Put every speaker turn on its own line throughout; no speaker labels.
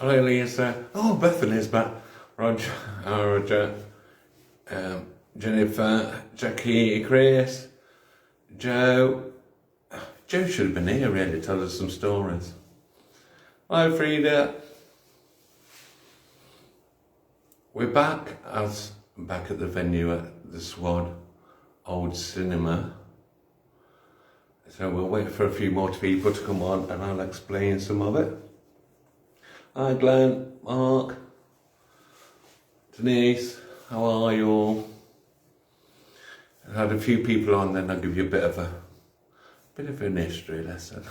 Hello, Lisa. Oh, Bethany's back. Roger, Jennifer, Jackie, Chris, Joe. Joe should have been here really to tell us some stories. Hi, Frida. We're back at the venue at the Swad Old Cinema. So we'll wait for a few more people to come on and I'll explain some of it. Hi Glenn, Mark, Denise, how are you all? I had a few people on, then I'll give you a bit of an history lesson.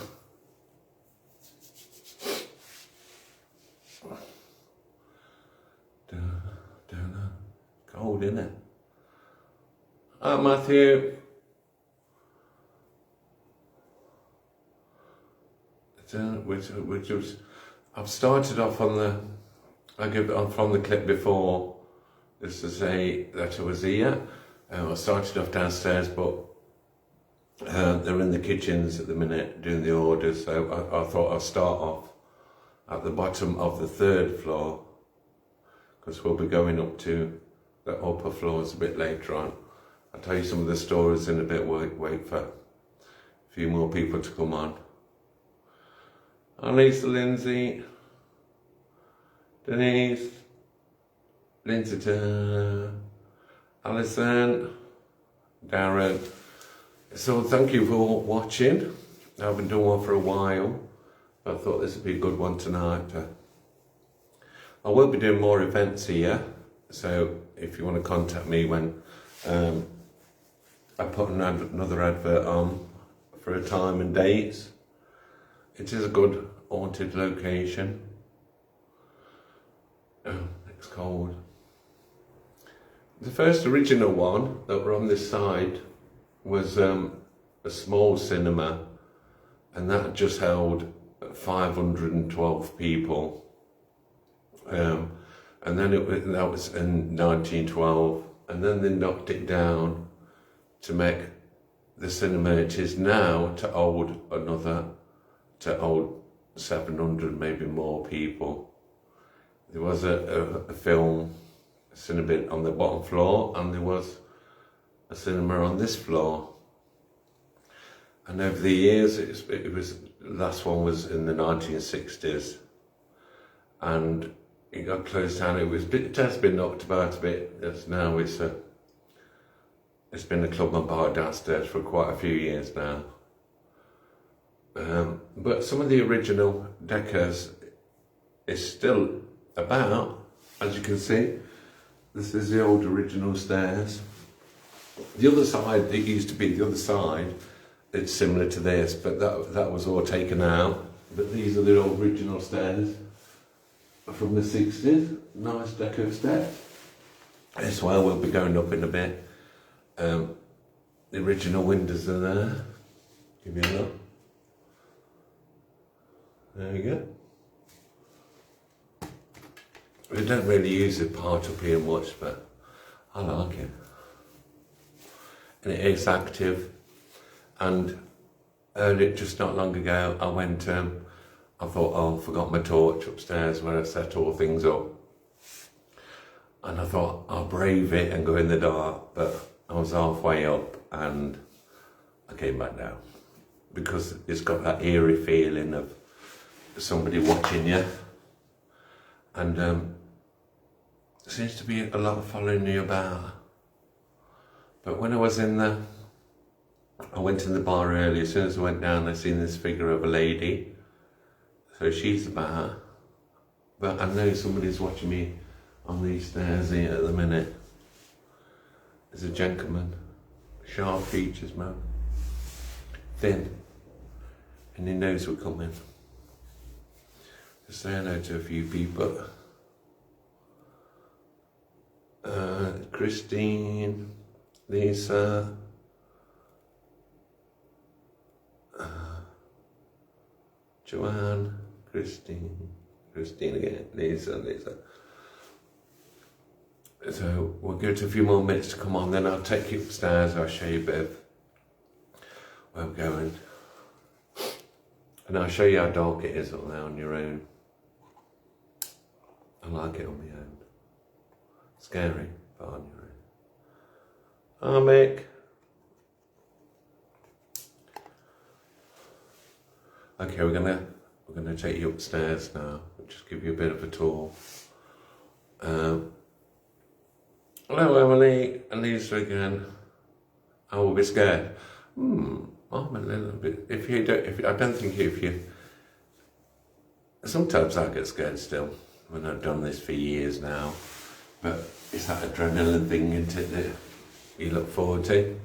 Cold, isn't it? Hi Matthew. Which was, I've started off on from the clip before, just to say that I was here. I started off downstairs, but they're in the kitchens at the minute doing the orders, so I thought I'll start off at the bottom of the 3rd floor, because we'll be going up to the upper floors a bit later on. I'll tell you some of the stories in a bit, wait for a few more people to come on. Hi Lisa, Lindsay, Denise, Lindsay, Alison, Darren. So thank you for watching. I haven't done one for a while, but I thought this would be a good one tonight. I will be doing more events here, so if you want to contact me when I put another advert on for a time and dates. It is a good haunted location. Oh, it's cold. The first original one that were on this side was a small cinema, and that just held 512 people. And then that was in 1912, and then they knocked it down to make the cinema it is now to hold 700, maybe more people. There was a film cinema on the bottom floor, and there was a cinema on this floor. And over the years, it was the last one was in the 1960s, and it got closed down. It has been knocked about a bit. Now it's been a club and bar downstairs for quite a few years now. But some of the original decors is still about, as you can see. This is the old original stairs. The other side, that used to be the other side, it's similar to this, but that was all taken out. But these are the old original stairs from the 60s. Nice deco steps. This way we'll be going up in a bit. The original windows are there. Give you a look. There you go. We don't really use the part up here much, but I like it. And it is active. And earlier, just not long ago, I went, I thought, oh, I forgot my torch upstairs where I set all things up. And I thought, I'll brave it and go in the dark, but I was halfway up and I came back down. Because it's got that eerie feeling of somebody watching you, and there seems to be a lot of following you about. But when I went in the bar earlier, as soon as I went down, I seen this figure of a lady, so she's about. But I know somebody's watching me on these stairs here at the minute. There's a gentleman, sharp features, man, thin, and he knows we're coming. Just say hello to a few people. Christine, Lisa, Joanne, Christine again, Lisa. So we'll give it a few more minutes to come on, then I'll take you upstairs, I'll show you a bit of where we're going. And I'll show you how dark it is up there on your own. I like it on my own. Scary, but on your own. Oh, Mick. Okay, we're gonna take you upstairs now. We'll just give you a bit of a tour. Hello, Emily and Lisa again. Oh, we'll be scared. I'm a little bit. I don't think if you. Sometimes I get scared still when I've done this for years now, but it's that adrenaline thing, isn't it, that you look forward to?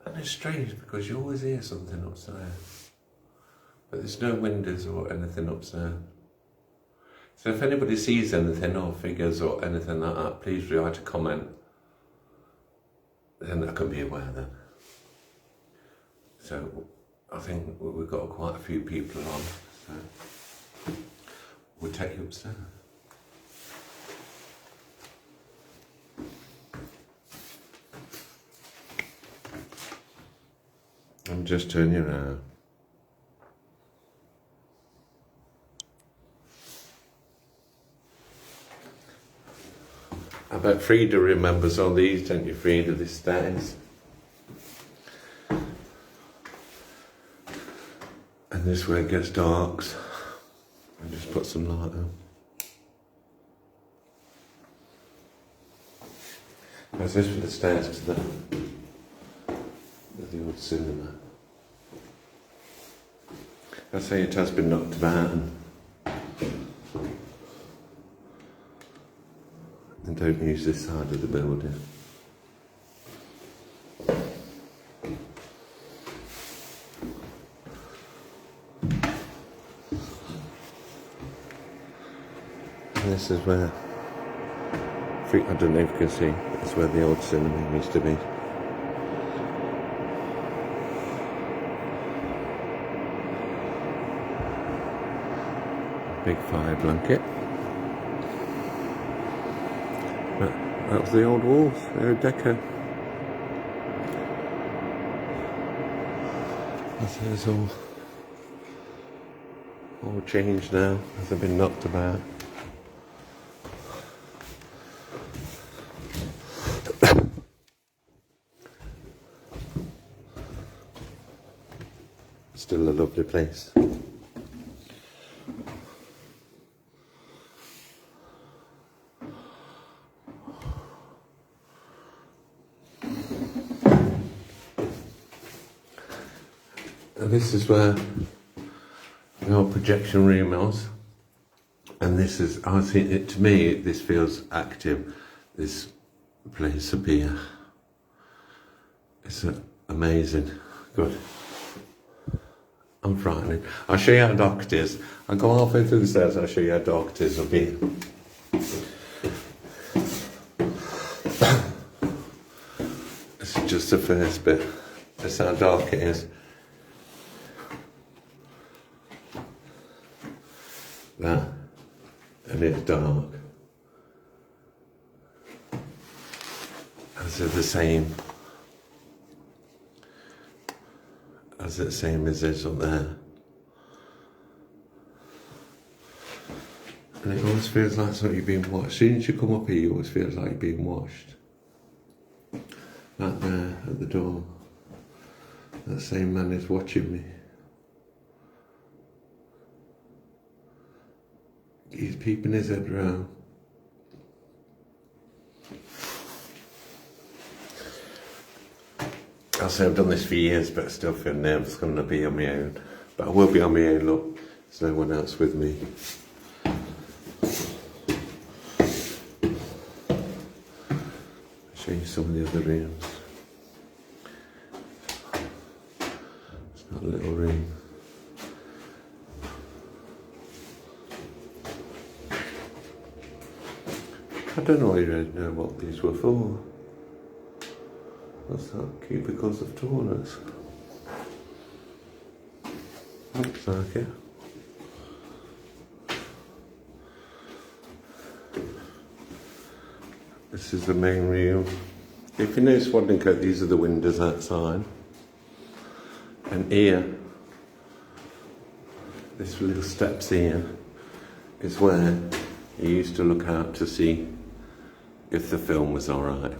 And it's strange because you always hear something upstairs, but there's no windows or anything upstairs. So if anybody sees anything or figures or anything like that, please write a comment. Then I can be aware then. So I think we've got quite a few people on, so we'll take you upstairs. I'm just turning you around. I bet Frida remembers all these, don't you, Frida, the stairs? And this way it gets dark. I just put some light on. How's this for the stairs to the old cinema? I say it has been knocked about and don't use this side of the building. And this is where, I don't know if you can see, it's where the old cinema used to be. Big fire blanket. That was the old walls, they're deco. It's all changed now as they've been knocked about. Still a lovely place. And this is where the old projection room was. And this is, I think, to me, this feels active, this place up here. It's amazing. Good. I'm frightening. I'll show you how dark it is. I'll go halfway through the stairs and I'll show you how dark it is up here. This is just the first bit. That's how dark it is. That, and it's dark. As they're the same as this up there. And it always feels like something you're being watched. As soon as you come up here, it always feels like you're being watched. Back there at the door, that same man is watching me. He's peeping his head round. I'll say I've done this for years, but I still feel nervous going to be on my own. But I will be on my own, look. There's no one else with me. I'll show you some of the other rooms. It's not a little room. I don't really know what these were for. What's that? Cubicles of toilets. Looks like it. This is the main room. If you know Swadlincote, these are the windows outside. And here this little steps here is where you used to look out to see if the film was alright.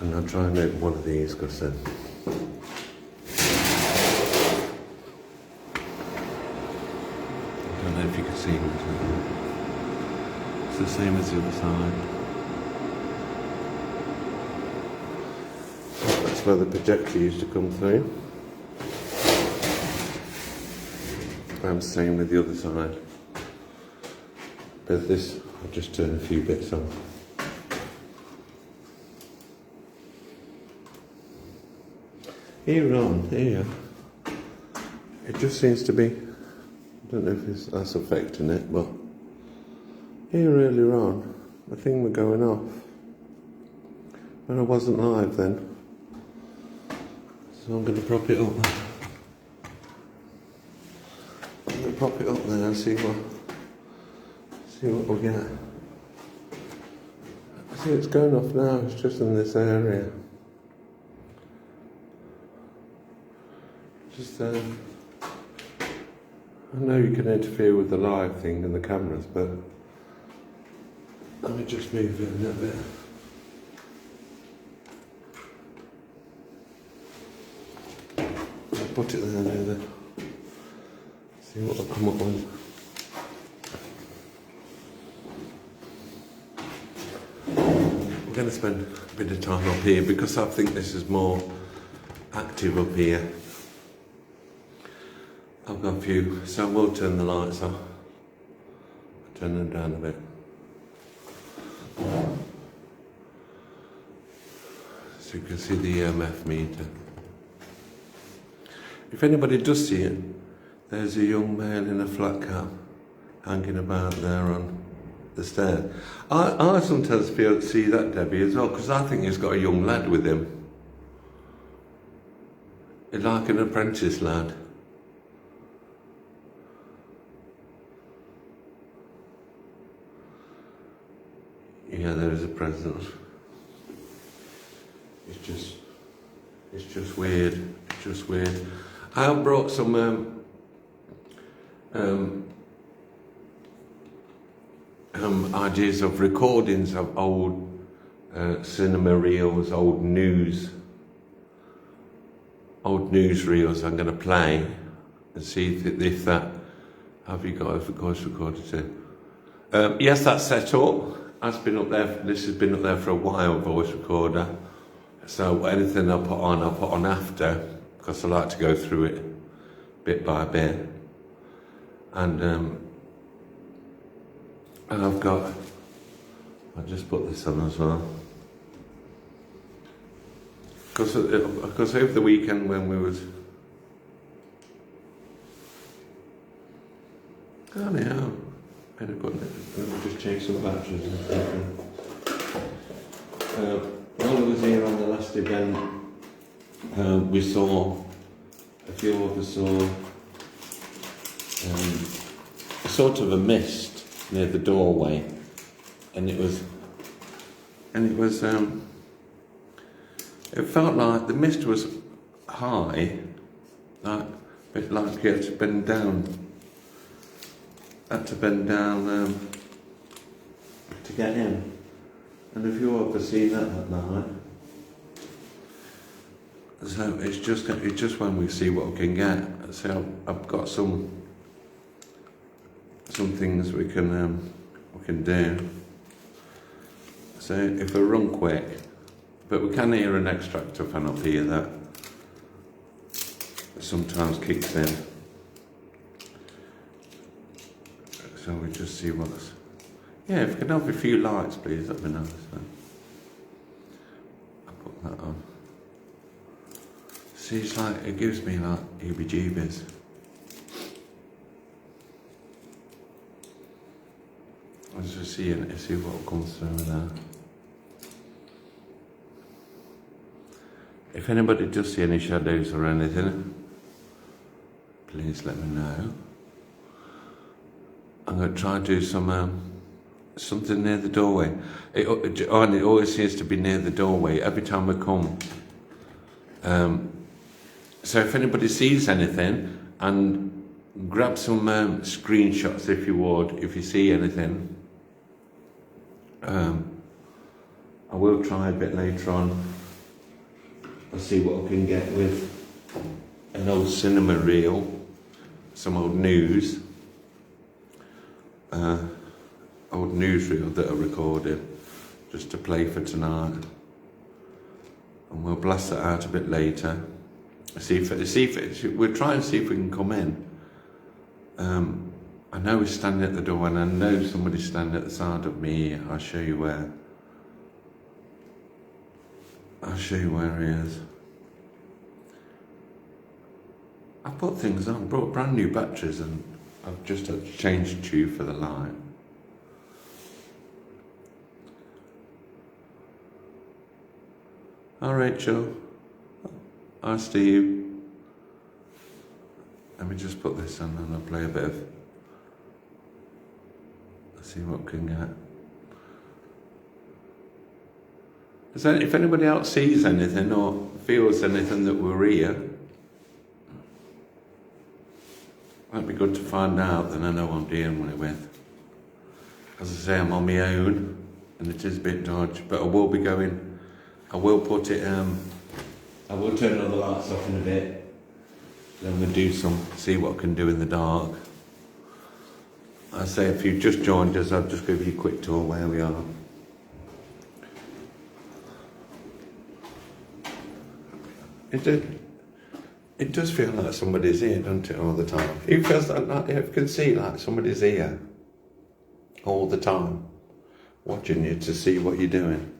And I'll try and make one of these because then I don't know if you can see it. It's the same as the other side. That's where the projector used to come through. And same with the other side. But this, I'll just turn a few bits on. Here on, here, it just seems to be, I don't know if that's affecting it, but here earlier on, the thing was going off. When I wasn't live then. So I'm going to prop it up. I'm going to prop it up there and see what we'll get. See, it's going off now, it's just in this area. Just, I know you can interfere with the live thing and the cameras, but let me just move it a little bit. I'll put it there now then. See what I'll come up with. I'm going to spend a bit of time up here because I think this is more active up here. I've got a few, so I will turn the lights off. Turn them down a bit. So you can see the EMF meter. If anybody does see it, there's a young male in a flat cap hanging about there on the stairs. I sometimes feel to see that, Debbie, as well, because I think he's got a young lad with him. He's like an apprentice lad. Yeah, there is a presence. It's just weird. It's just weird. I have brought some ideas of recordings of old cinema reels, old news reels. I'm going to play and see if that. Have you got a voice recorder too? Yes, that's set up. That's been up there. This has been up there for a while. Voice recorder. So anything I put on after, because I like to go through it bit by bit. And I've got. I'll just put this on as well. Because over the weekend when we was. Oh no. Let me just change some batteries and stuff. While I was here on the last event, we saw, a few of us saw sort of a mist near the doorway, and it felt like the mist was high, like a bit like you had to bend down. To get in, and if you ever see that at night, so it's just when we see what we can get. So I've got some things we can do. So if I run quick, but we can hear an extractor fan up here that sometimes kicks in. So we just see what's. Yeah, if we can have a few lights, please, that'd be nice. I'll put that on. See, it's like, it gives me like heebie-jeebies. Let's just see what comes through there. If anybody does see any shadows or anything, please let me know. I'm going to try and do something near the doorway. It always seems to be near the doorway. Every time I come, So if anybody sees anything, and grab some screenshots if you would, if you see anything. I will try a bit later on. I'll see what I can get with an old cinema reel, some old news, old newsreel that I recorded just to play for tonight, and we'll blast that out a bit later. We'll try and see if we can come in. I know he's standing at the door, and I know somebody's standing at the side of me. I'll show you where. I'll show you where he is. I put things on, brought brand new batteries, and I've just had to change the tube for the light. Hi Rachel. Hi Steve. Let me just put this on and I'll play a bit of. Let's see what we can get. If anybody else sees anything or feels anything that we're here, that'd be good to find out, then I know I'm dealing with. As I say, I'm on my own and it is a bit dodgy, but I will be going, I will put it, I will turn all the lights off in a bit, then we'll do see what I can do in the dark. I say, if you've just joined us, I'll just give you a quick tour where we are. It does feel like somebody's here, doesn't it, all the time? Who feels like you can see like somebody's here all the time, watching you to see what you're doing?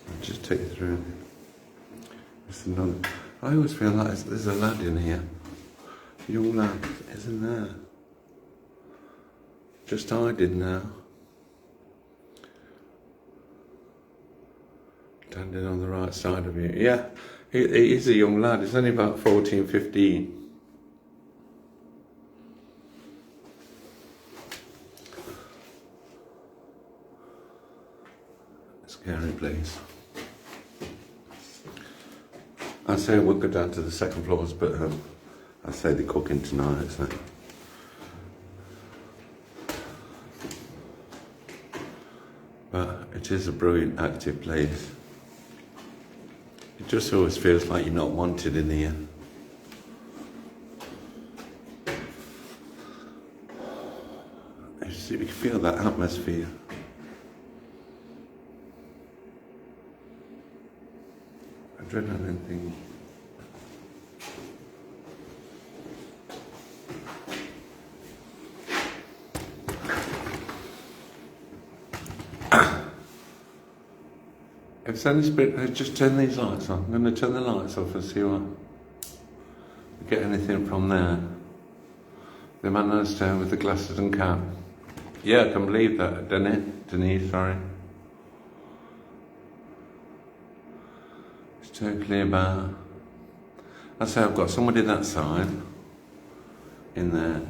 I'll just take you through. I always feel like there's a lad in here. A young lad, isn't there? Just hiding now. Standing on the right side of you. Yeah, he is a young lad. He's only about 14, 15. Scary place. I'd say we'll go down to the second floors, but I'd say they're cooking tonight, so. But it is a brilliant, active place. It just always feels like you're not wanted in here. You can feel that atmosphere. Adrenaline thing. If it's any spirit, just turn these lights on. I'm going to turn the lights off and see what we get anything from there. The man on the stair with the glasses and cap. Yeah, I can believe that, didn't it? Denise, sorry. It's totally about. I say I've got somebody that side in there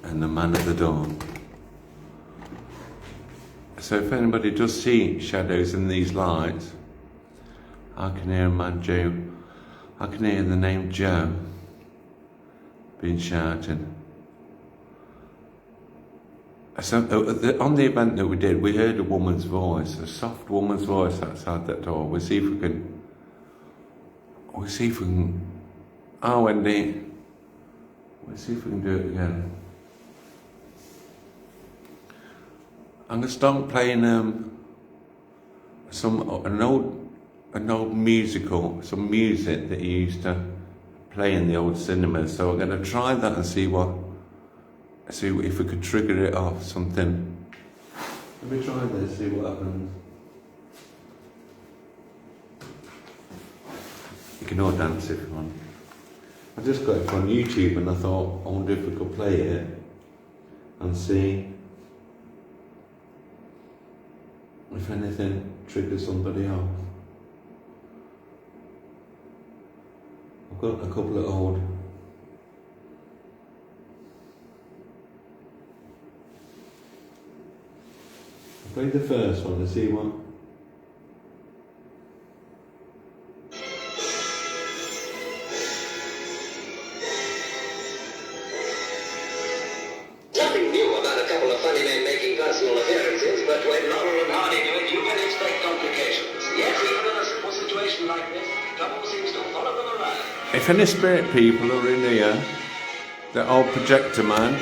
and the man at the door. So if anybody does see shadows in these lights, I can hear a man Joe. I can hear the name Joe being shouted. So on the event that we did, we heard a woman's voice, a soft woman's voice outside that door. We'll see if we can. Oh, Wendy. We'll see if we can do it again. I'm gonna start playing an old musical, some music that you used to play in the old cinemas. So we're gonna try that and see if we could trigger it off something. Let me try this, see what happens. You can all dance if you want. I just got it on YouTube and I thought, I wonder if we could play it and see if anything triggers somebody off. I've got a couple of old Play the first one to see what.
Nothing new about a couple of funny men making personal appearances, but when Laurel and Hardy do it, you can expect complications. Yes, even in a simple situation like this, trouble seems to follow them around.
If any spirit people are in here, the old projector man,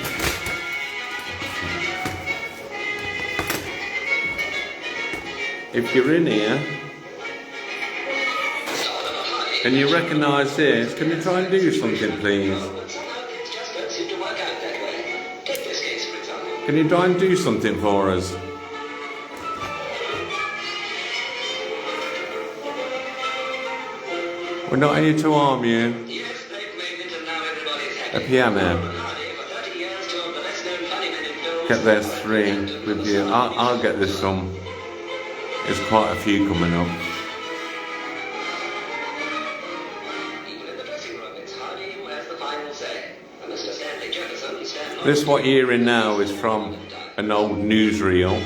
if you're in here and you recognise this, can you try and do something, please? Can you try and do something for us? We're not here to harm you. A piano. Get there's 3 with you. I'll get this some. There's quite a few coming up. This what you're hearing now is from an old newsreel.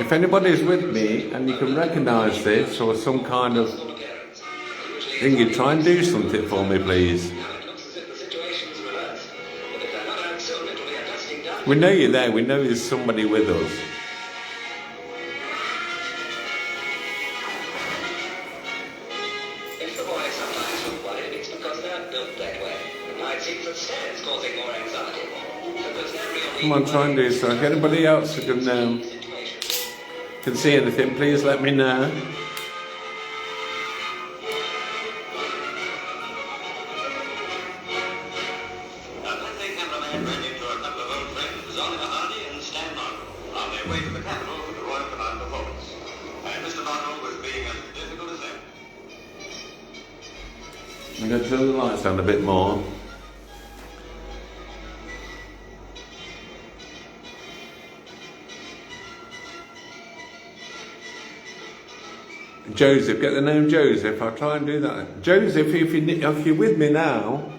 If anybody's with me and you can recognise this or some kind of thing, you try and do something for me, please. We know you're there, we know there's somebody with us.
If the boys sometimes look worried, it's because they're built that way. Now it seems that Stan's causing more anxiety.
Come on, try and do something. Anybody else who can see anything, please let me know. I'm going to turn the lights down a bit more. Joseph, get the name Joseph. I'll try and do that. Joseph, if you're with me now,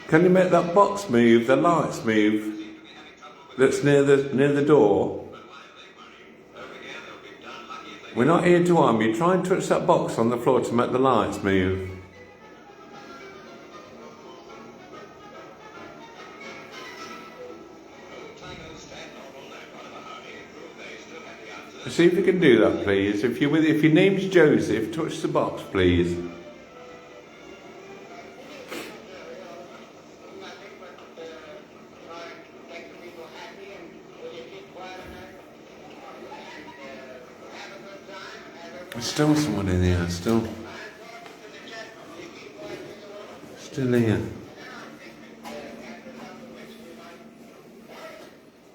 can you make that box move, the lights move, that's near the door? We're not here to harm you. Try and touch that box on the floor to make the lights move. See if you can do that, please. If your name's Joseph, touch the box, please. There's still someone in here, still here.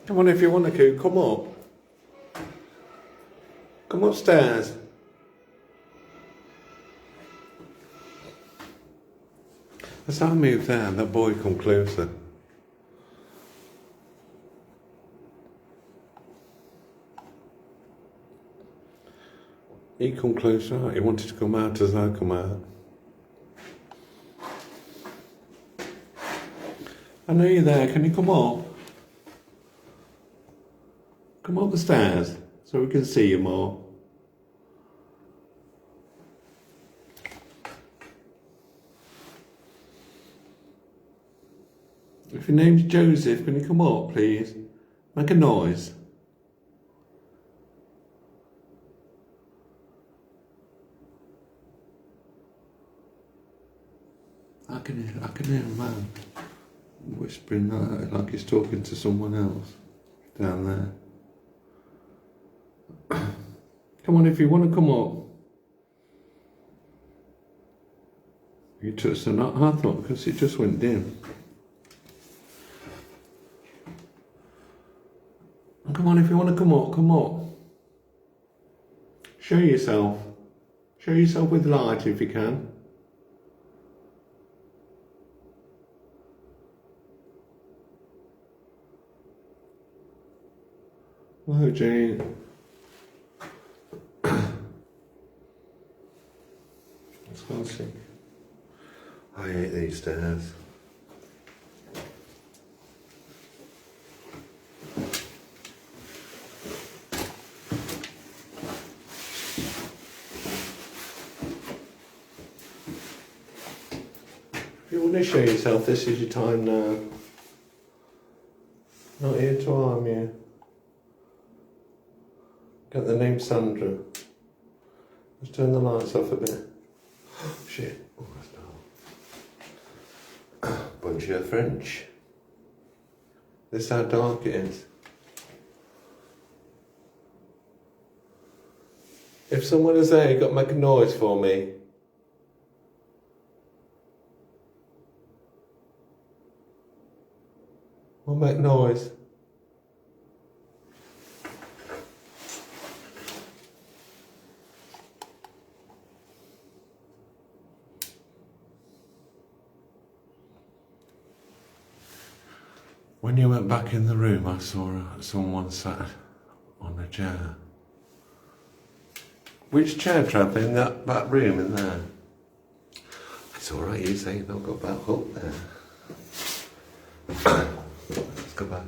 Come on, if you want to, come up. Come upstairs. As I move there, that boy come closer. He come closer. He wanted to come out as I come out. I know you're there. Can you come up? Come up the stairs so we can see you more. If your name's Joseph, can you come up, please? Make a noise. I can hear a man whispering like he's talking to someone else down there. Come on, if you want to come up. You touched the nut, I thought, because it just went dim. Come on, if you want to come up, come up. Show yourself. Show yourself with light if you can. Hello, Jane. Let's go and see. I hate these stairs. you want to show yourself, this is your time now. Not here to harm you. Got the name Sandra. Let's turn the lights off a bit. Shit. Oh, that's dark. Bunch of French. This is how dark it is. If someone is there, you got to make a noise for me. We'll make noise. When you went back in the room, I saw someone sat on a chair. Which chair, Trav? In that back room in there? It's alright, you say you've not got that hook there. Let's go back.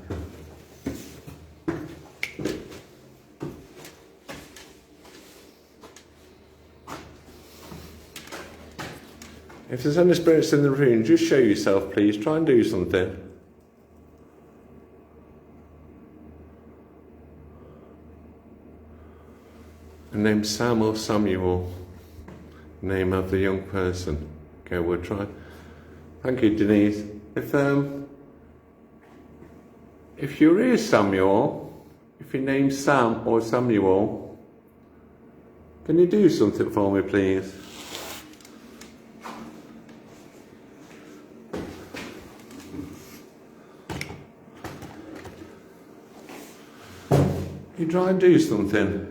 If there's any spirits in the room, just show yourself, please. Try and do something. The name Sam or Samuel. Name of the young person. Okay, we'll try. Thank you, Denise. If your ear is Samuel, if your name's Sam or Samuel, can you do something for me, please? You try and do something.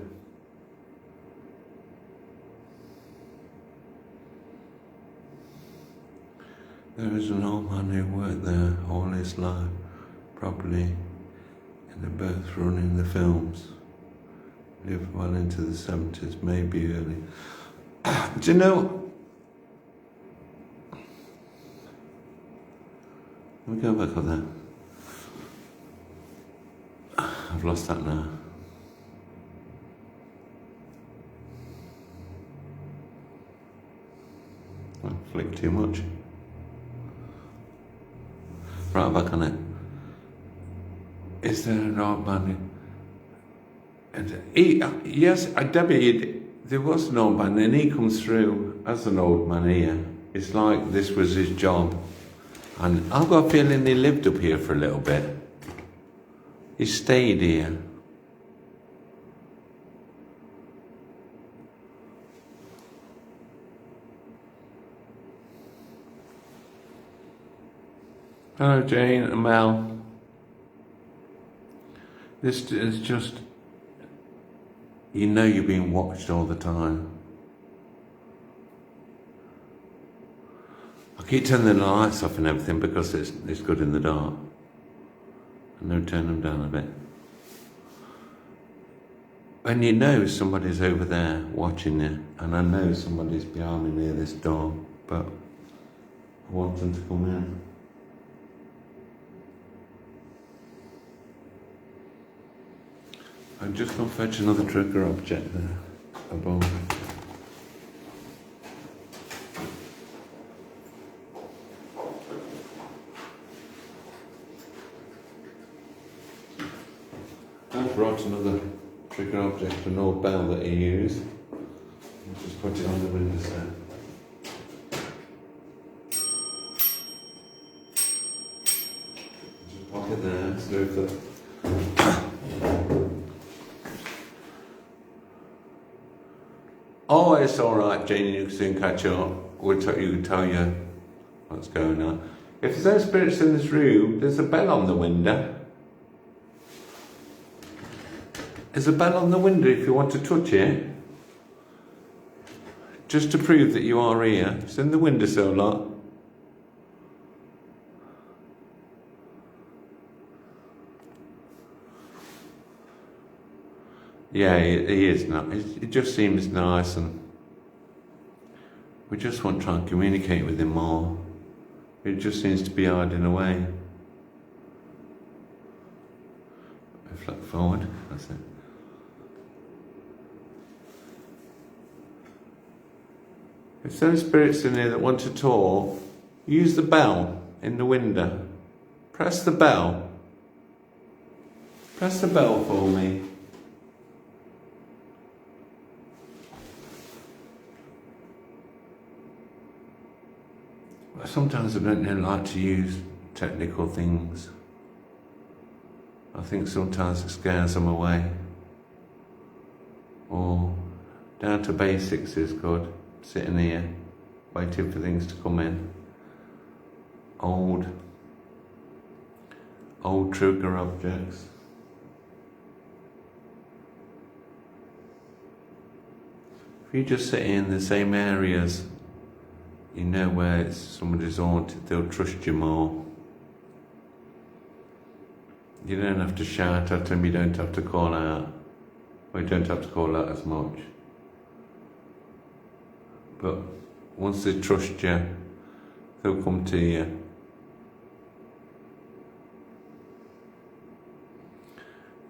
There is an old man who worked there all his life, probably in the birth running the films. Lived well into the 70s, maybe early. Do you know? Let me go back up there. I've lost that now. I flicked too much. Right back on it. Is there an old man? Yes, Debbie, there was an old man, and he comes through as an old man here. It's like this was his job. And I've got a feeling he lived up here for a little bit. He stayed here. Hello, Jane and Mel. This is just, you know you're being watched all the time. I keep turning the lights off and everything because it's good in the dark. And then turn them down a bit. And you know somebody's over there watching you, and I know somebody's behind me near this door, but I want them to come in. I'm just going to fetch another trigger object there above. I've brought another trigger object, an old bell that he used. I'll just put it on the windowsill. Just pop it there, so if the oh, it's all right, Jane. You can soon catch up. You can tell you what's going on. If there's no spirits in this room, there's a bell on the window. There's a bell on the window if you want to touch it. Just to prove that you are here. It's in the windowsill, lot. Yeah, he is not. It just seems nice, and we just want to try and communicate with him more. It just seems to be hiding away. Flick forward, that's it. If there's any spirits in here that want to talk, Use the bell in the window. Press the bell. Press the bell for me. Sometimes I don't like to use technical things. I think sometimes it scares them away. Or down to basics is good. Sitting here, waiting for things to come in. Old trigger objects. If you just sit in the same areas, you know where somebody's haunted, they'll trust you more. You don't have to shout at them, you don't have to call out. Well, you don't have to call out as much. But once they trust you, they'll come to you.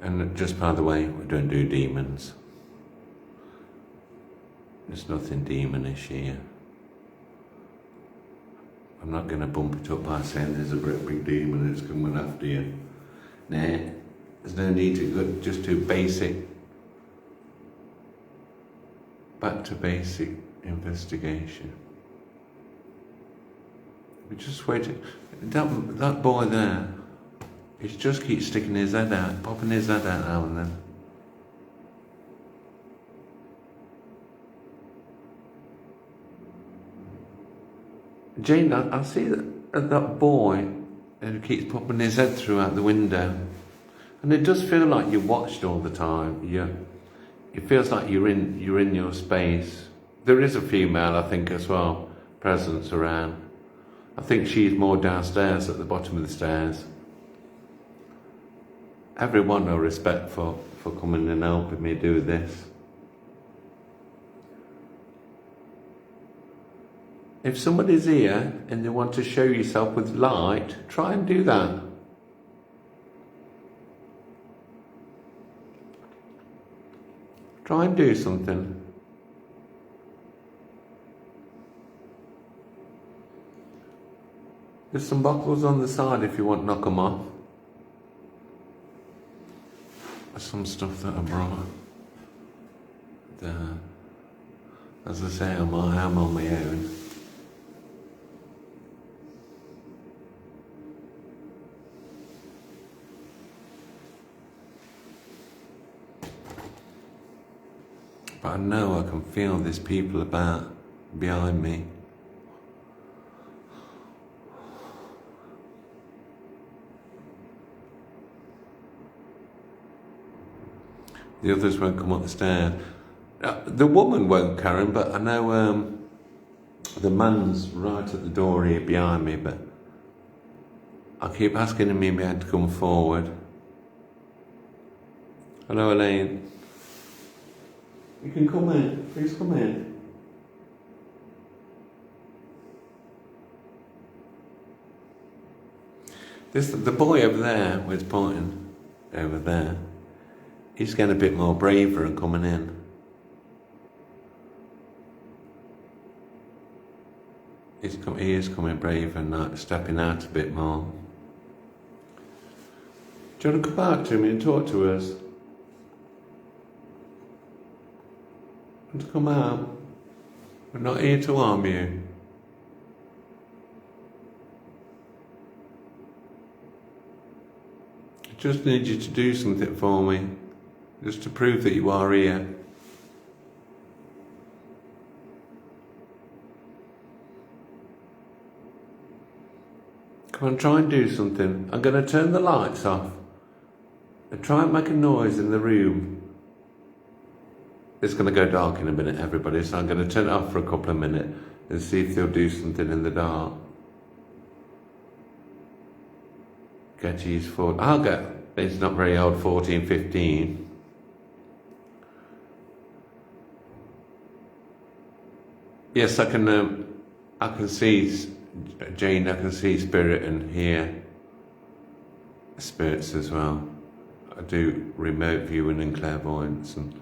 And just by the way, we don't do demons. There's nothing demonish here. I'm not going to bump it up by saying there's a great big demon that's coming after you. Nah, there's no need to go, just do basic, back to basic investigation. We just waited. That boy there, he just keeps sticking his head out, popping his head out now and then. Jane, I see that boy who keeps popping his head through out the window, and it does feel like you're watched all the time. It feels like you're in your space. There is a female, I think, as well, presence around. I think she's more downstairs at the bottom of the stairs. Everyone no respect for coming and helping me do this. If somebody's here and they want to show yourself with light, try and do that. Try and do something. There's some bottles on the side if you want to knock them off. There's some stuff that I brought. As I say, I'm on my own. But I know I can feel there's people about behind me. The others won't come up the stairs. The woman won't, Karen, but I know the man's right at the door here behind me, but I keep asking him if he had to come forward. Hello, Elaine. You can come in. Please come in. The boy over there, where it's pointing, over there, he's getting a bit more braver and coming in. He is coming braver and like stepping out a bit more. Do you want to come out to me and talk to us? Want to come out? We're not here to harm you. I just need you to do something for me, just to prove that you are here. Come on, try and do something. I'm going to turn the lights off and try and make a noise in the room. It's going to go dark in a minute, everybody, so I'm going to turn it off for a couple of minutes and see if they'll do something in the dark. Getty's 4. I'll get, it's not very old, 14, 15. Yes, I can see, Jane, I can see spirit and hear spirits as well. I do remote viewing and clairvoyance and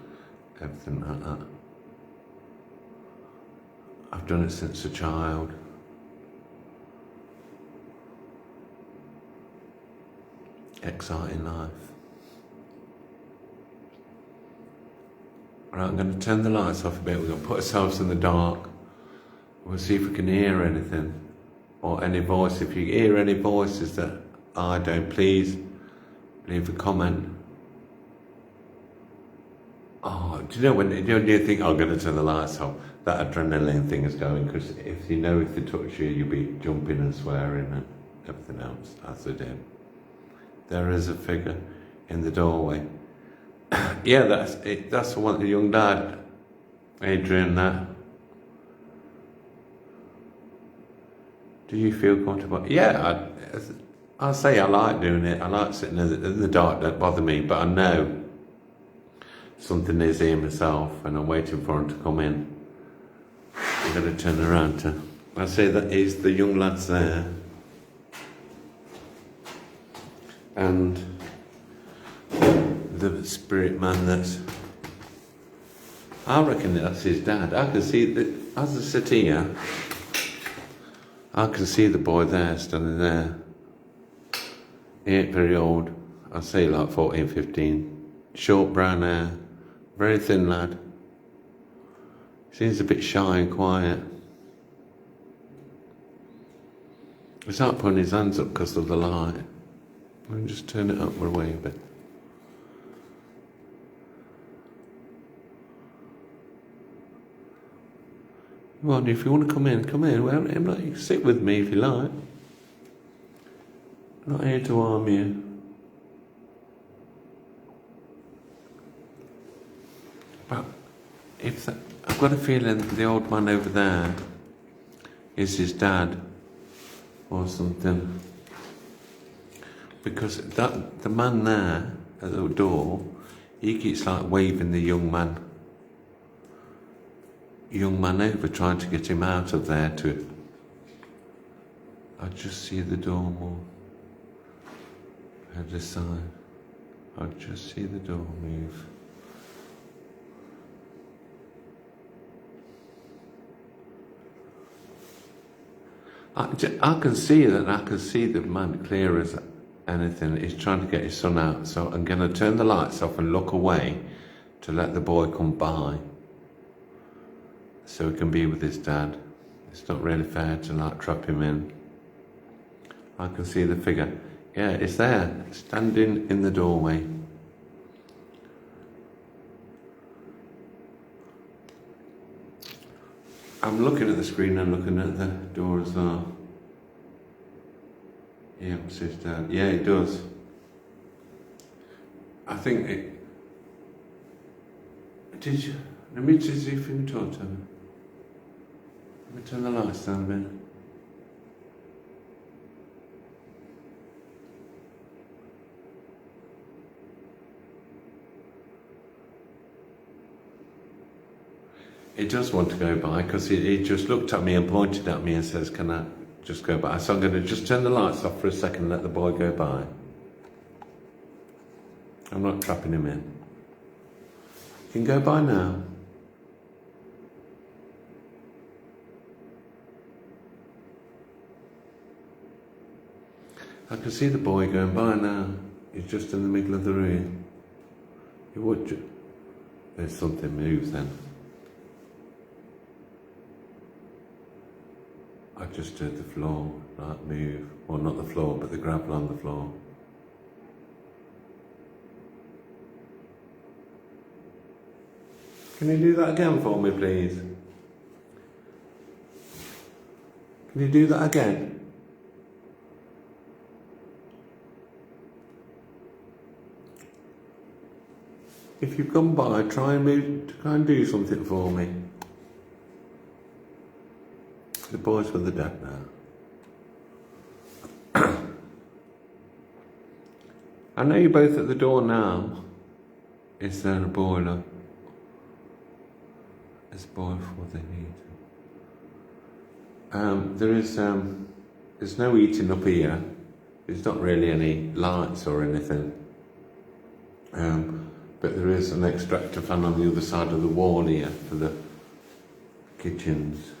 everything like that. I've done it since a child. exciting life. Right, I'm going to turn the lights off a bit. We're going to put ourselves in the dark. We'll see if we can hear anything or any voice. If you hear any voices that I don't, please leave a comment. Oh, do you know when you think, I'm going to turn the lights off? That adrenaline thing is going, because if you know if they touch you, you'll be jumping and swearing and everything else as they do. There is a figure in the doorway. Yeah, that's it. That's the one, the young dad, Adrian. That. Do you feel comfortable? Yeah, I say I like doing it. I like sitting in the dark. Don't bother me. But I know something is here myself, and I'm waiting for him to come in. I'm going to turn around to. I say that is the young lads there, and the spirit man that's. I reckon that's his dad. I can see that as I sit here. I can see the boy there, standing there. He ain't very old. I'd say like 14, 15. Short brown hair. Very thin lad. Seems a bit shy and quiet. He's not putting his hands up because of the light. Let me just turn it up away a bit. Well, if you want to come in, come in. Well, you can sit with me if you like. I'm not here to harm you. But I've got a feeling the old man over there is his dad or something. Because the man there at the door, he keeps like waving the young man over, trying to get him out of there too. I just see the door more. Other side. I just see the door move. I can see that. I can see the man clear as anything. He's trying to get his son out. So I'm going to turn the lights off and look away to let the boy come by, so he can be with his dad. It's not really fair to like trap him in. I can see the figure. Yeah, it's there, standing in the doorway. I'm looking at the screen and looking at the door as well. Yeah, what's his dad? Yeah, it does. I think it. Did you? Let me just see if you can talk to him. Let me turn the lights down a bit. He does want to go by because he just looked at me and pointed at me and says, can I just go by? So I'm going to just turn the lights off for a second and let the boy go by. I'm not trapping him in. You can go by now. I can see the boy going by now. He's just in the middle of the room. He would. There's something moves then. I just heard the floor like move. Well, not the floor, but the gravel on the floor. Can you do that again for me, please? Can you do that again? If you've come by, try and do something for me. The boy's with the dad now. I know you're both at the door now. Is there a boiler? There's a boiler for the heat. There's no heating up here. There's not really any lights or anything. But there is an extractor fan on the other side of the wall here for the kitchens.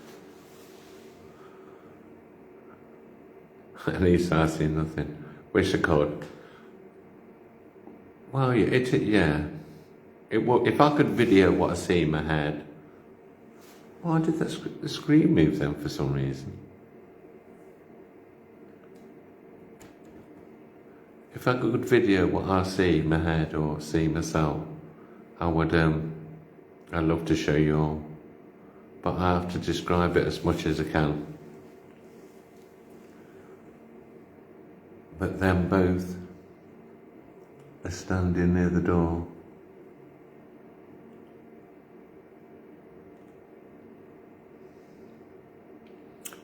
At least I see nothing. Wish I could. Well, yeah. If I could video what I see in my head. Why did the screen move then for some reason? If I could video what I see in my head or see myself, I would, I'd love to show you all. But I have to describe it as much as I can. But them both are standing near the door.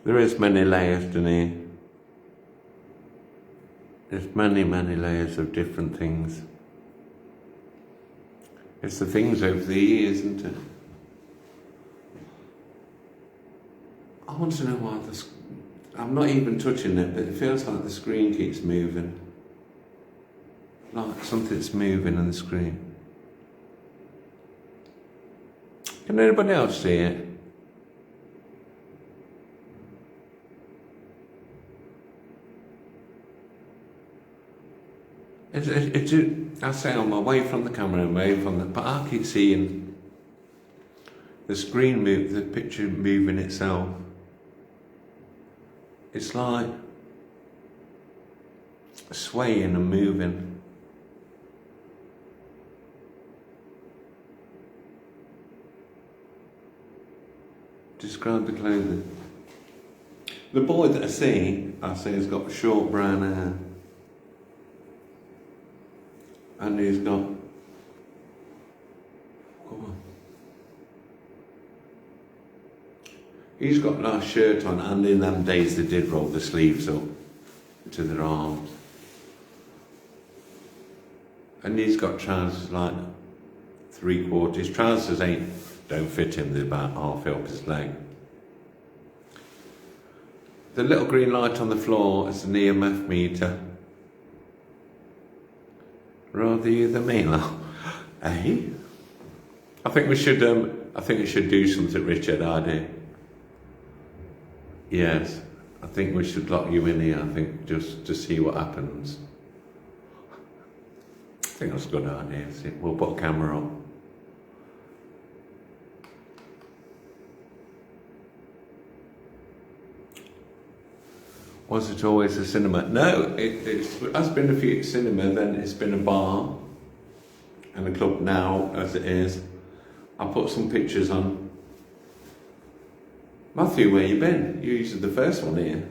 There is many layers, Denise. There's many, many layers of different things. It's the things over the years, isn't it? I want to know why I'm not even touching it, but it feels like the screen keeps moving. Like something's moving on the screen. Can anybody else see it? I say I'm away from the camera, but I keep seeing the screen move, the picture moving itself. It's like swaying and moving. Describe the clothing. The boy that I see has got short brown hair. And he's got, come on. He's got a nice shirt on, and in them days they did roll the sleeves up to their arms. And he's got trousers like 3/4. His trousers don't fit him, they're about half up his leg. The little green light on the floor is an EMF meter. Rather you than me, now. Eh? I think we should do something, Richard, I do. Yes, I think we should lock you in here, I think, just to see what happens. I think that's a good idea. We'll put a camera on. Was it always a cinema? No, it has been a cinema, then it's been a bar and a club now, as it is. I put some pictures on. Matthew, where you been? You used the first one here.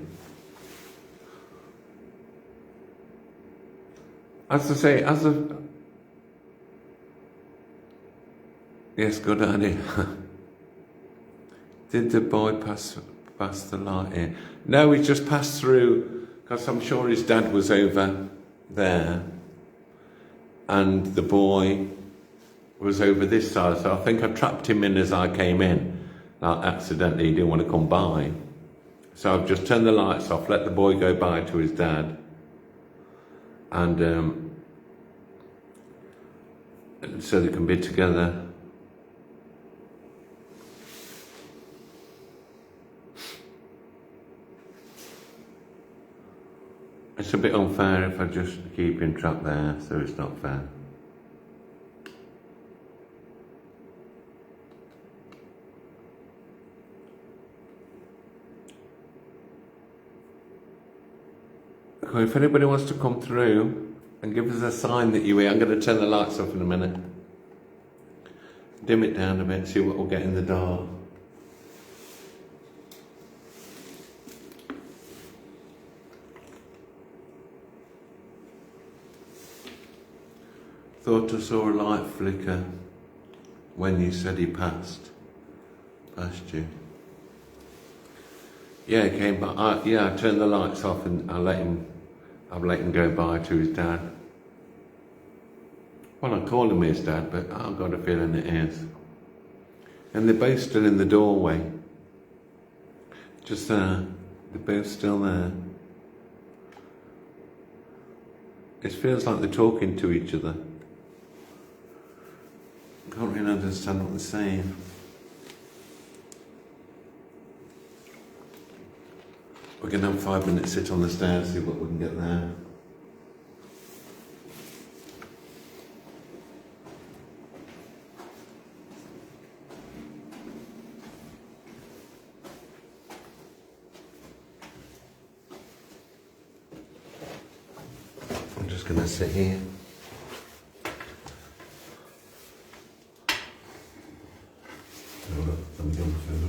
As I say, yes, good idea. Did the boy pass the light here? No, he just passed through, because I'm sure his dad was over there, and the boy was over this side, so I think I trapped him in as I came in. Like, accidentally, he didn't want to come by. So I've just turned the lights off, let the boy go by to his dad, and so they can be together. It's a bit unfair if I just keep him trapped there, so it's not fair. Okay, if anybody wants to come through and give us a sign that you're here, I'm going to turn the lights off in a minute. Dim it down a bit, see what we'll get in the dark. Thought I saw a light flicker when you said he passed you. Yeah, he came back. I turned the lights off and I've let him go by to his dad. Well, I call him his dad, but I've got a feeling it is. And they're both still in the doorway. Just there. They're both still there. It feels like they're talking to each other. Can't really understand what they're saying. We're going to have 5 minutes sit on the stairs, see what we can get there. just going to sit here. Let me go further.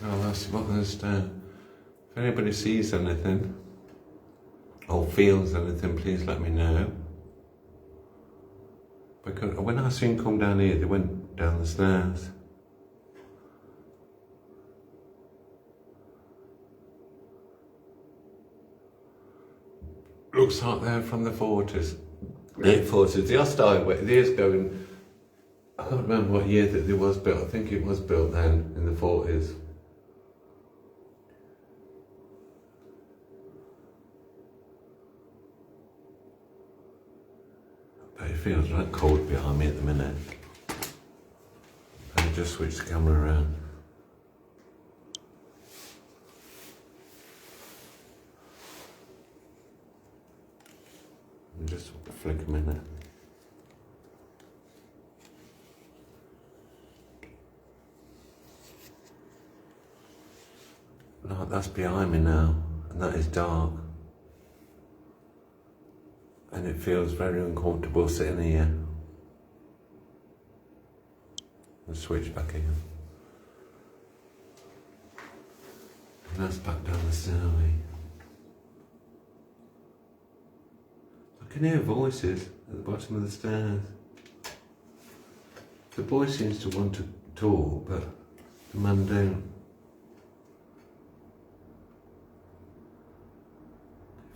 Oh, that's what there's if anybody sees anything or feels anything, please let me know. Because when I seen come down here, they went down the stairs. Looks like they're from the 40s. Late 40s. They are starting with years going. I can't remember what year that it was built. I think it was built then in the 40s. But it feels like cold behind me at the minute. Let me just switch the camera around. Just flick a minute. No, that's behind me now, and that is dark. And it feels very uncomfortable sitting here. I'll switch back again. And that's back down the stairway. I can hear voices at the bottom of the stairs. The boy seems to want to talk, but the man don't.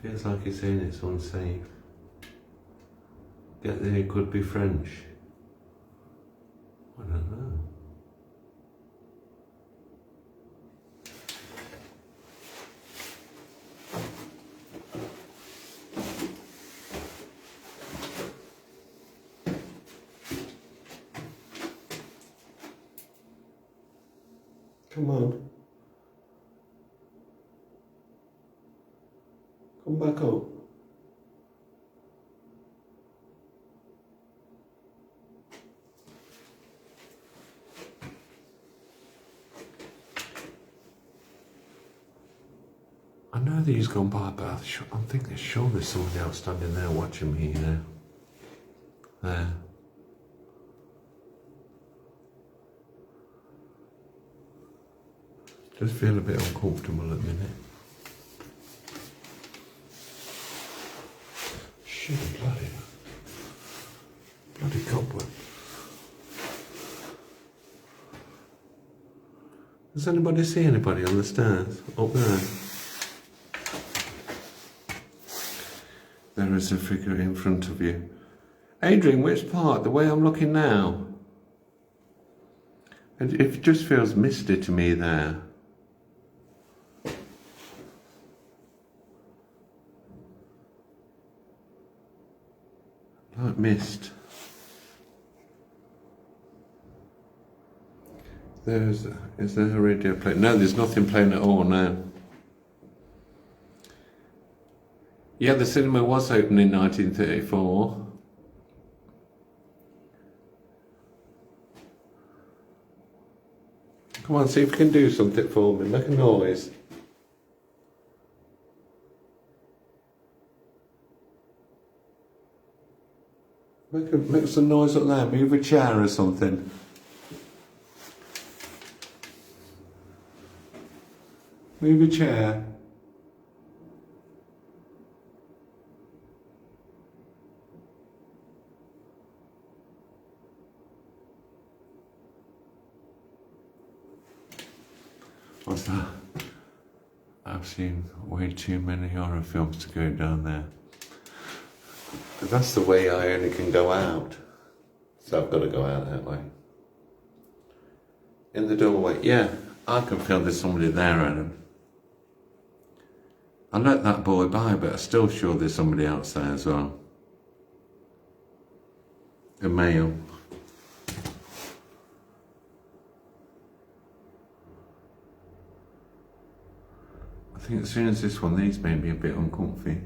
Feels like he's saying it's unsafe. Get there, it could be French. I don't know. Come on. Come back up. I know that he's gone by, but I think there's sure there's somebody else standing there watching me, you know. There. Just feel a bit uncomfortable at the minute. Shit, bloody cobweb. Does anybody see anybody on the stairs up there? There is a figure in front of you. Adrian, which part? The way I'm looking now? And it just feels misty to me there. Like mist. Is there a radio playing? No, there's nothing playing at all now. Yeah, the cinema was opened in 1934. Come on, see if you can do something for me. Make a noise. Make some noise up there. Move a chair or something. Move a chair. What's that? I've seen way too many horror films to go down there. But that's the way I only can go out. So I've got to go out that way. In the doorway, yeah, I can feel there's somebody there, Adam. I let that boy by, but I'm still sure there's somebody else there as well. A male. I think as soon as this one, these made me a bit uncomfy.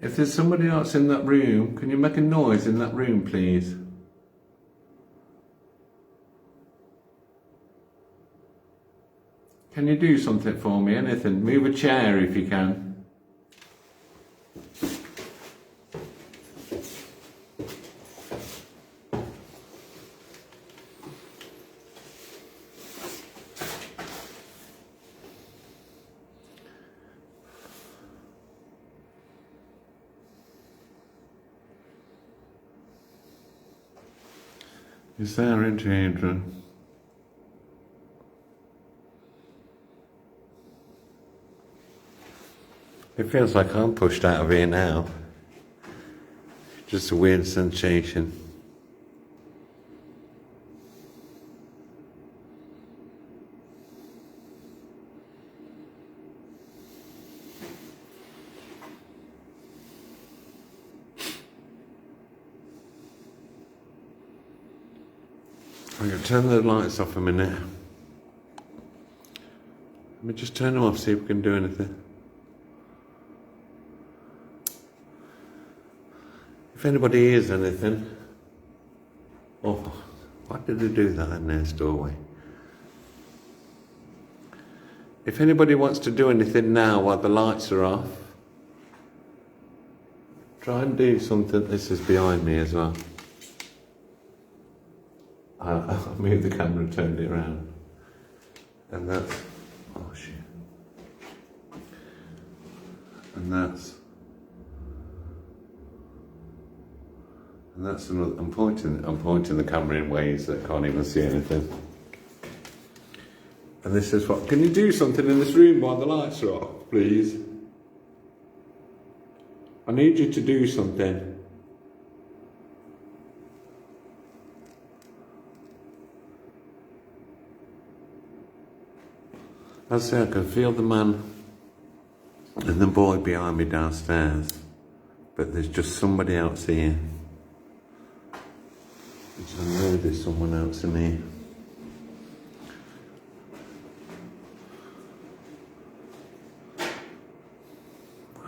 If there's somebody else in that room, can you make a noise in that room, please? Can you do something for me? Anything? Move a chair if you can. Is there in children? It feels like I'm pushed out of here now. Just a weird sensation. I'm going to turn the lights off a minute. Let me just turn them off, see if we can do anything. If anybody hears anything... Oh, why did they do that in their doorway? If anybody wants to do anything now while the lights are off, try and do something. This is behind me as well. I moved the camera and turned it around. And that's... Oh shit. And that's another... I'm pointing the camera in ways that can't even see anything. And this is what... Can you do something in this room while the lights are off, please? I need you to do something. I say I can feel the man and the boy behind me downstairs, but there's just somebody else here. I know there's someone else in here.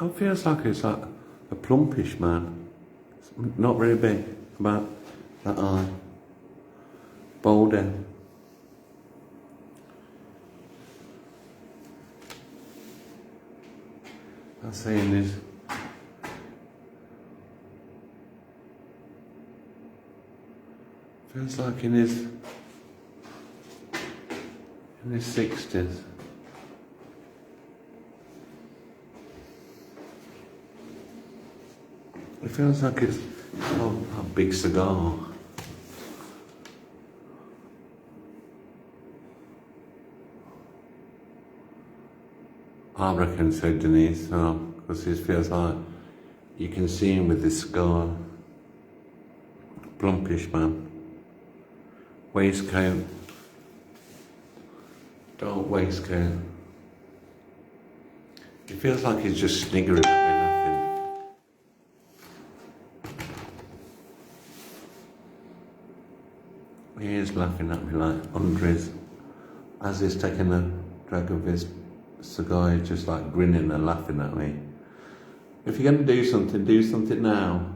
It feels like it's like a plumpish man. It's not very big, about that eye. Bald head. I'm saying this. Feels like in his 60s. It feels like it's a big cigar. I reckon so, Denise, because it feels like you can see him with this scar. Plumpish man. Waistcoat. Dark waistcoat. It feels like he's just sniggering at me, laughing. He is laughing at me like under his, as he's taking a drag of his cigar, he's just like grinning and laughing at me. If you're going to do something now.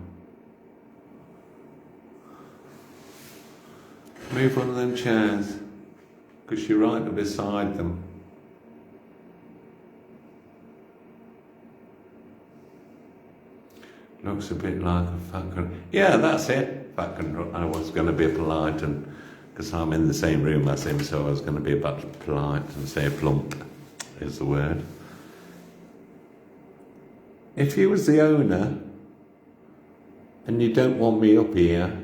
Move one of them chairs, because you're right beside them. Looks a bit like a fat cunt. Yeah, that's it. Fat cunt. I was going to be polite, and because I'm in the same room as him, so I was going to be about polite and say plump is the word. If you was the owner and you don't want me up here,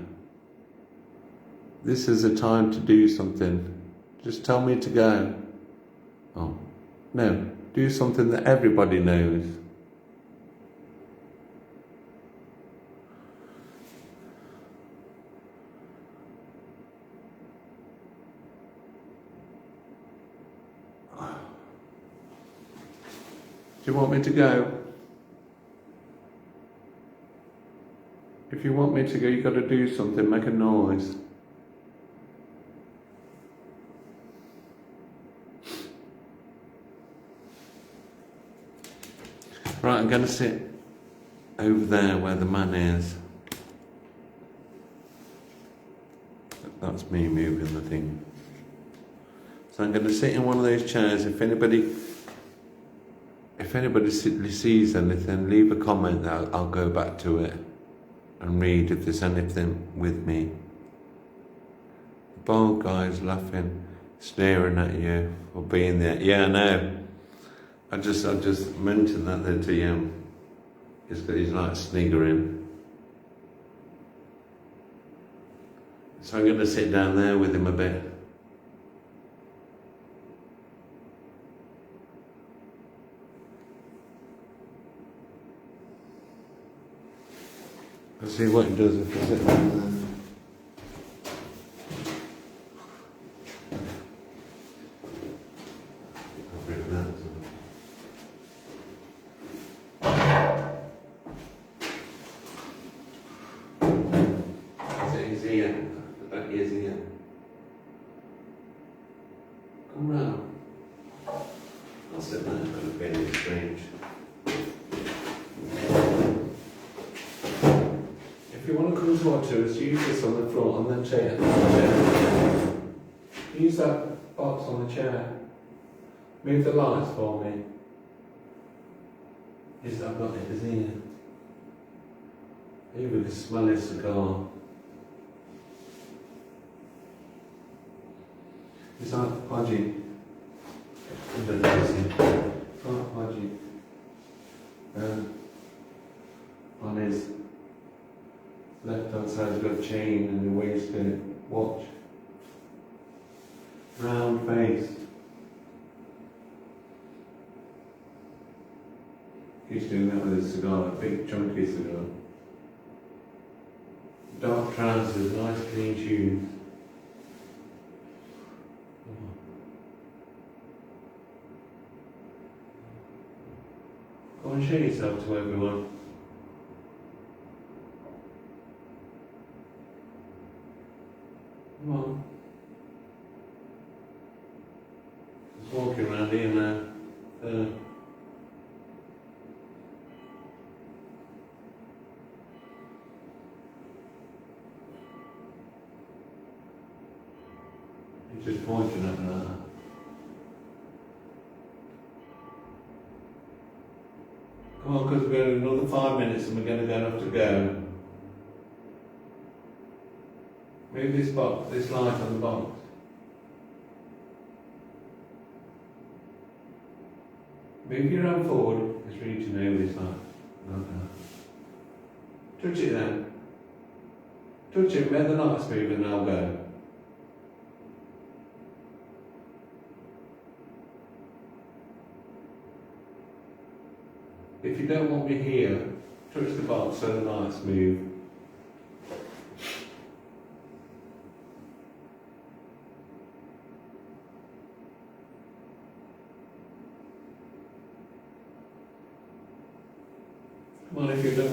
this is the time to do something. Just tell me to go. Oh, no, do something that everybody knows. Do you want me to go? If you want me to go, you've got to do something, make a noise. Right, I'm going to sit over there where the man is. That's me moving the thing. So I'm going to sit in one of those chairs. If anybody sees anything, leave a comment. I'll go back to it and read if there's anything with me. The bald guy's laughing, staring at you for being there. Yeah, I know. I just mentioned that there to him. He's like sniggering. So I'm going to sit down there with him a bit. I'll see what he does if I sit down there. I'll bring that to him. Is it his ear? The back of his ear. Come round. I'll sit there, I'm feeling strange. If you want to come towards us, use this on the floor, on the chair. Use that box on the chair. Move the lights for me. Yes, I've got it, isn't it? Maybe we can smell his cigar. It's like pudgy. Quite pudgy. On his left hand side's got a chain and a waistcoat, watch. Round face. He's doing that with a cigar, a big chunky cigar. Dark trousers, nice clean shoes. Go and show yourself to everyone. Come on. Just walking around here now. He's just pointing at that. Come on, because we've got another 5 minutes and we're going to have to go. Move this box, this light on the box. Move your hand forward, it's reaching over this light. Like that. Touch it then. Touch it, where the light's moving and I'll go. If you don't want me here, touch the box so the lights move. Come on, if you don't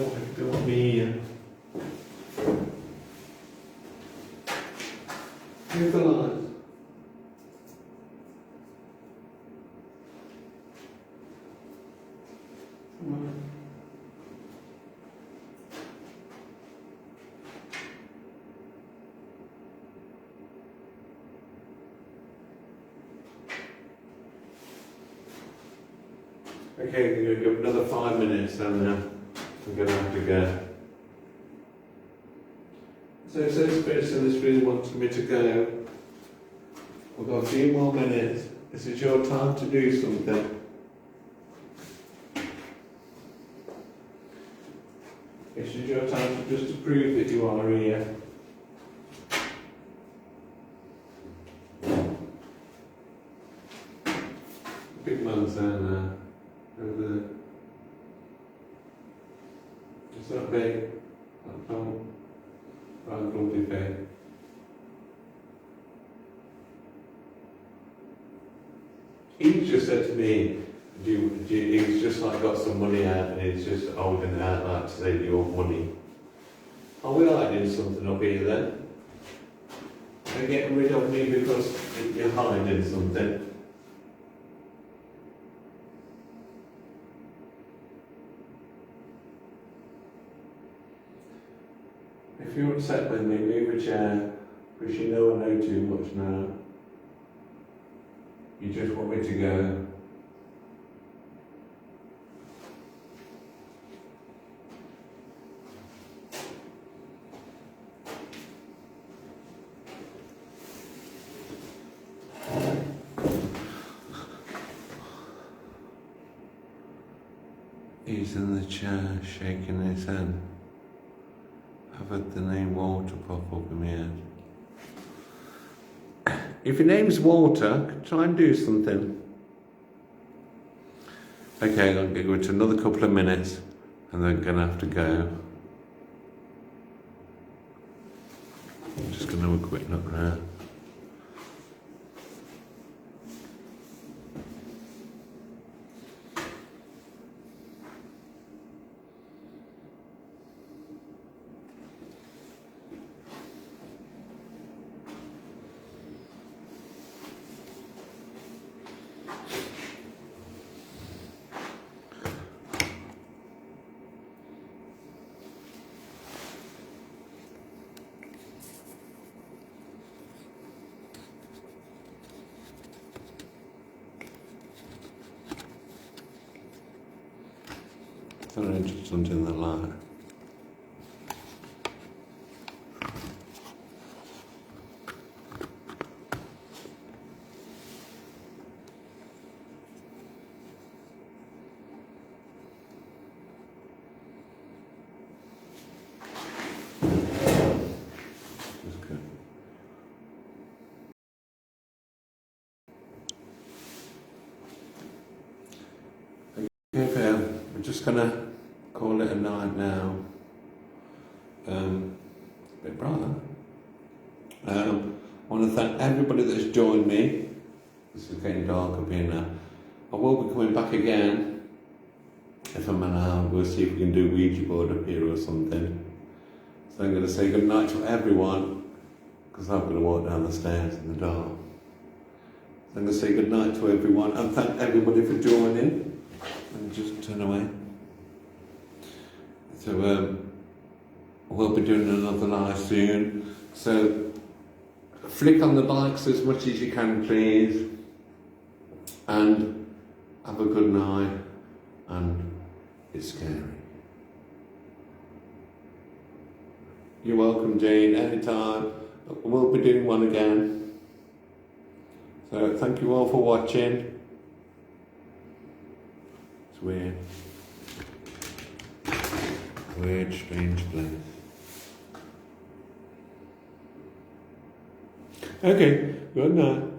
want me here. Move the lights. Come on. Okay, we're going to give another 5 minutes and we're going to have to go. So spirits in this room wants me to go. We've got a few more minutes. This is your time to do something. This is your time to just to prove that you are here. Big man's there now. Over there. It's not big. Not tall. Right, grumpy big. He just said to me, he's just like got some money out and he's just holding it out like to say your money. Are we hiding something up here then? Are you getting rid of me because you're hiding something? If you're upset with me, leave a chair, because you know I know too much now. You just want me to go. He's in the chair, shaking his head. I've had the name Walter pop up in my head. If your name's Walter, try and do something. Okay, I'm going to go to another couple of minutes and then I'm going to have to go. I'm just going to have a quick look around. I don't know, just something in the light. Just go. Okay, Phil, we're just gonna call it a night now. A bit brighter. I want to thank everybody that's joined me. This is getting dark up here now. I will be coming back again if I'm allowed. We'll see if we can do Ouija board up here or something. So I'm going to say good night to everyone because I'm going to walk down the stairs in the dark. So I'm going to say good night to everyone and thank everybody for joining. And just turn away. So we'll be doing another live soon. So flick on the likes as much as you can, please. And have a good night. And it's scary. You're welcome, Jane, anytime. We'll be doing one again. So thank you all for watching. It's weird. Weird, strange place. Okay, good night.